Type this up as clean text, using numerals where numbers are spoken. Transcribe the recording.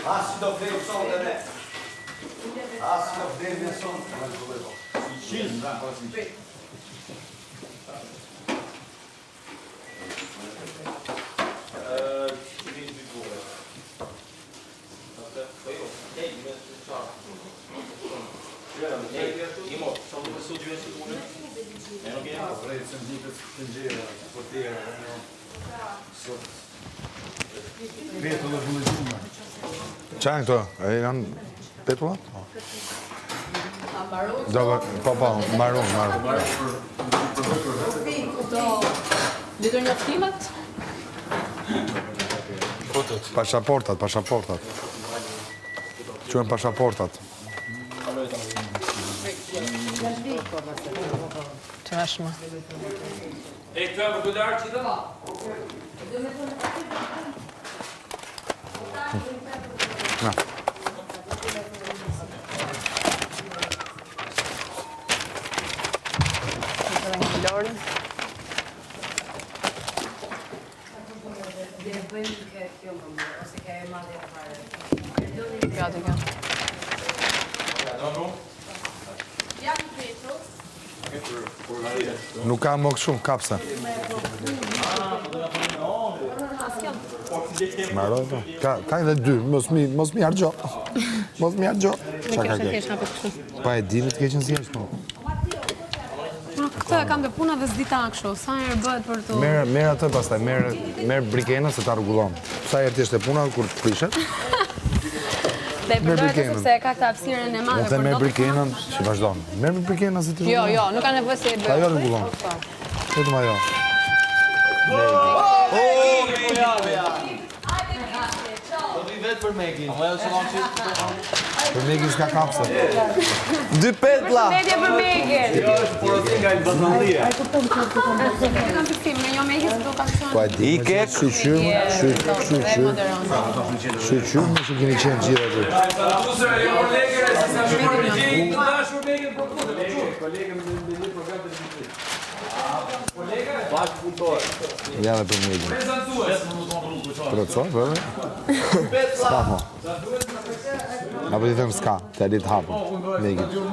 Asi do flejë sonë dhe ne. Asi do flejë me sonë. Qa janë këto? E janë petullat? Po, maron. Litur njoftimet? Pashaportat. Quhen pashaportat. Që është më? E këtë më këdarë që të la? Na. Lorën. Gati ka. Nuk ka më shumë kapsa. Maroj, po. Ka edhe dy, mos mi hargjo. Mos mi hargjo. Qa ka keq? Pa e dini të keqen si është, po. Këtë e kam dhe puna dhe s'dita kështu, sa herë bëhet për të... Merë atë pastaj, merë brikena se ta rregullon. Sa herë t'ishte puna kur të prishet? Dhe i përdojë të sepse e ka këtë hapësirën e madhe. Dhe merë brikenën, që vazhdojnë. Merë brikenën se t'i rregullon. Jo, nuk ka nevojë se e bëj. Ajo rregullon. Vetëm ajo. Për Megin. Për Megin s'ka kapsa. 2 petlla. Përshëndetje për Megin. Jo, është porosi nga Elbasandia. E kam fiksim, me jo Megin s'do ka qenë. Po e di. Shqyqyr, më që keni qenë gjithë aty. Tusër, jo kolegë, si sa shmitë në gjithë, të dashur Megin për punë, të qurë. Kolegë me një program të gjithë. Bashkë punëtor. Ja dhe për Megin. Prezentues. Procoj, vërë? S'ka mo. Apo t'i them s'ka, t'a ditë hapë. Megin.